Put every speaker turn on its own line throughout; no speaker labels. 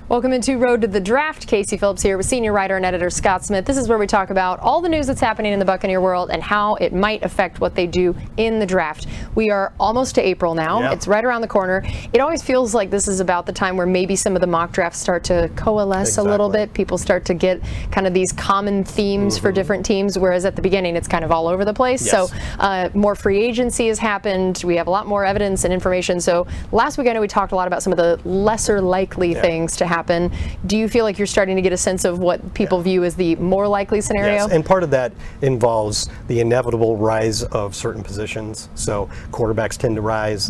Welcome into Road to the Draft. Casey Phillips here with senior writer and editor Scott Smith. This is where we talk about all the news that's happening in the Buccaneer world and how it might affect what they do in the draft. We are almost to April now.
Yeah.
It's right around the corner. It always feels like this is about the time where maybe some of the mock drafts start to coalesce a little bit. People start to get kind of these common themes for different teams, whereas at the beginning it's kind of all over the place.
Yes.
So more free agency has happened. We have a lot more evidence and information. So last week I know we talked a lot about some of the lesser likely things to happen. Do you feel like you're starting to get a sense of what people view as the more likely scenario?
Yes, and part of that involves the inevitable rise of certain positions. So quarterbacks tend to rise.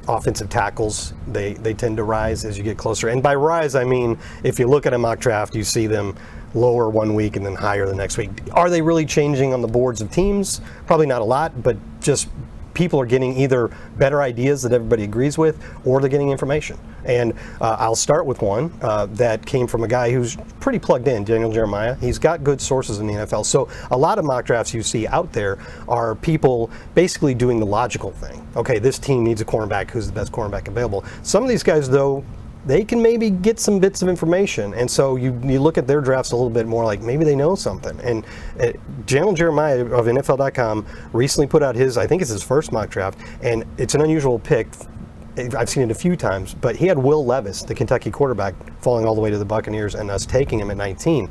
Offensive tackles, they tend to rise as you get closer. And by rise, I mean, if you look at a mock draft, you see them lower one week and then higher the next week. Are they really changing on the boards of teams? Probably not a lot, but just people are getting either better ideas that everybody agrees with, or they're getting information. And I'll start with one that came from a guy who's pretty plugged in, Daniel Jeremiah. He's got good sources in the NFL. So a lot of mock drafts you see out there are people basically doing the logical thing. Okay, this team needs a cornerback. Who's the best cornerback available? Some of these guys, though, they can maybe get some bits of information, and so you look at their drafts a little bit more like maybe they know something. And Daniel Jeremiah of NFL.com recently put out I think it's his first mock draft, and it's an unusual pick. I've seen it a few times, but he had Will Levis, the Kentucky quarterback, falling all the way to the Buccaneers and us taking him at 19.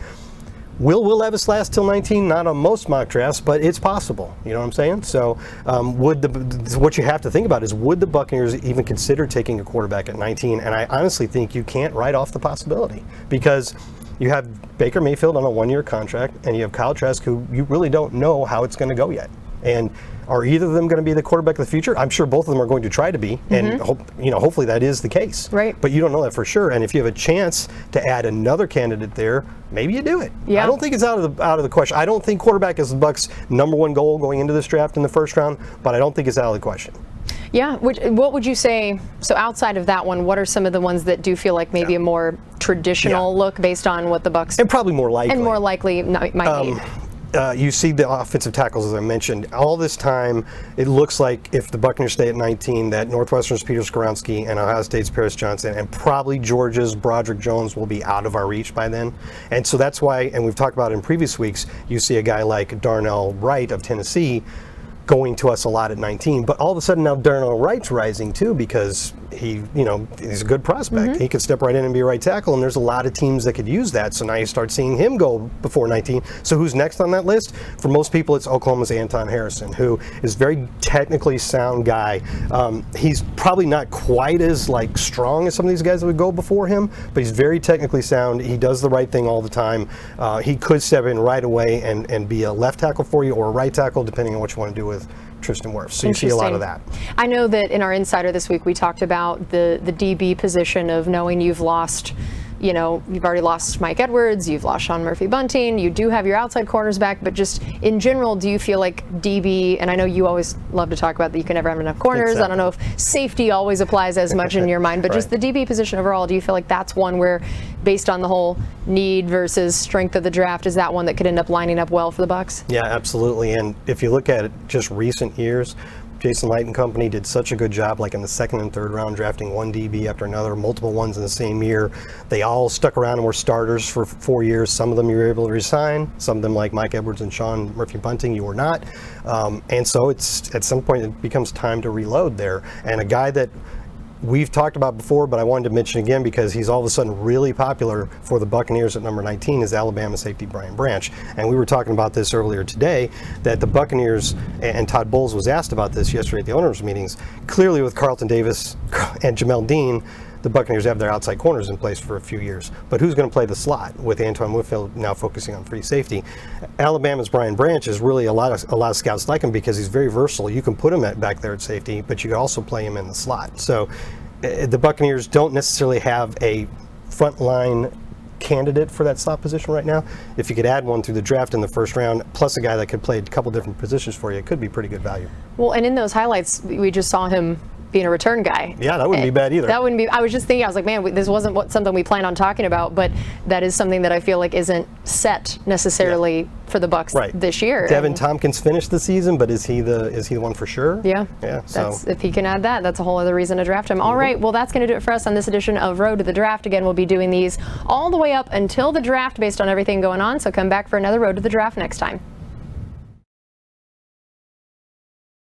Will Levis last till 19? Not on most mock drafts, but it's possible. You know what I'm saying? So what you have to think about is, would the Buccaneers even consider taking a quarterback at 19? And I honestly think you can't write off the possibility, because you have Baker Mayfield on a one-year contract, and you have Kyle Trask, who you really don't know how it's going to go yet. And are either of them going to be the quarterback of the future? I'm sure both of them are going to try to be, and hopefully that is the case.
Right.
But you don't know that for sure. And if you have a chance to add another candidate there, maybe you do it.
Yeah.
I don't think it's out of the question. I don't think quarterback is the Bucs' #1 goal going into this draft in the first round, but I don't think it's out of the question.
Yeah. What would you say? So outside of that one, what are some of the ones that do feel like maybe a more traditional look based on what the Bucs
and probably more likely
might need?
You see the offensive tackles, as I mentioned. All this time, it looks like if the Buccaneers stay at 19, that Northwestern's Peter Skoronski and Ohio State's Paris Johnson and probably Georgia's Broderick Jones will be out of our reach by then. And so that's why, and we've talked about it in previous weeks, you see a guy like Darnell Wright of Tennessee going to us a lot at 19, but all of a sudden now Darnell Wright's rising too, because he's a good prospect. He could step right in and be a right tackle, and there's a lot of teams that could use that. So now you start seeing him go before 19. So who's next on that list? For most people, it's Oklahoma's Anton Harrison, who is a very technically sound guy. He's probably not quite as strong as some of these guys that would go before him, but he's very technically sound. He does the right thing all the time. He could step in right away and be a left tackle for you, or a right tackle, depending on what you want to do with Tristan Wirfs. So you see a lot of that.
I know that in our Insider this week we talked about the DB position of knowing you've lost, you've already lost Mike Edwards, you've lost Sean Murphy-Bunting, you do have your outside corners back, but just in general, do you feel like DB, and I know you always love to talk about that you can never have enough corners. Exactly. I don't know if safety always applies as much in your mind, but just the DB position overall, do you feel like that's one where, based on the whole need versus strength of the draft, is that one that could end up lining up well for the Bucs?
Yeah, absolutely. And if you look at it just recent years, Jason Light and company did such a good job, like in the second and third round, drafting one DB after another, multiple ones in the same year. They all stuck around and were starters for 4 years. Some of them you were able to resign. Some of them, like Mike Edwards and Sean Murphy-Bunting, you were not. And so it's at some point it becomes time to reload there. And a guy that we've talked about before, but I wanted to mention again because he's all of a sudden really popular for the Buccaneers at number 19 is Alabama safety Brian Branch. And we were talking about this earlier today, that the Buccaneers, and Todd Bowles was asked about this yesterday at the owners' meetings, clearly with Carlton Davis and Jamel Dean, the Buccaneers have their outside corners in place for a few years. But who's going to play the slot with Antoine Winfield now focusing on free safety? Alabama's Brian Branch is really a lot of scouts like him because he's very versatile. You can put him back there at safety, but you can also play him in the slot. So the Buccaneers don't necessarily have a frontline candidate for that slot position right now. If you could add one through the draft in the first round, plus a guy that could play a couple different positions for you, it could be pretty good value.
Well, and in those highlights, we just saw him being a return guy.
Yeah, that wouldn't be bad either.
That wouldn't be. I was just thinking. I was like, man, this wasn't something we planned on talking about, but that is something that I feel like isn't set necessarily for the Bucs this year.
Devin Tompkins finished the season, but is he the one for sure?
Yeah.
Yeah. So
if he can add that, that's a whole other reason to draft him. All right. Well, that's going to do it for us on this edition of Road to the Draft. Again, we'll be doing these all the way up until the draft based on everything going on. So come back for another Road to the Draft next time.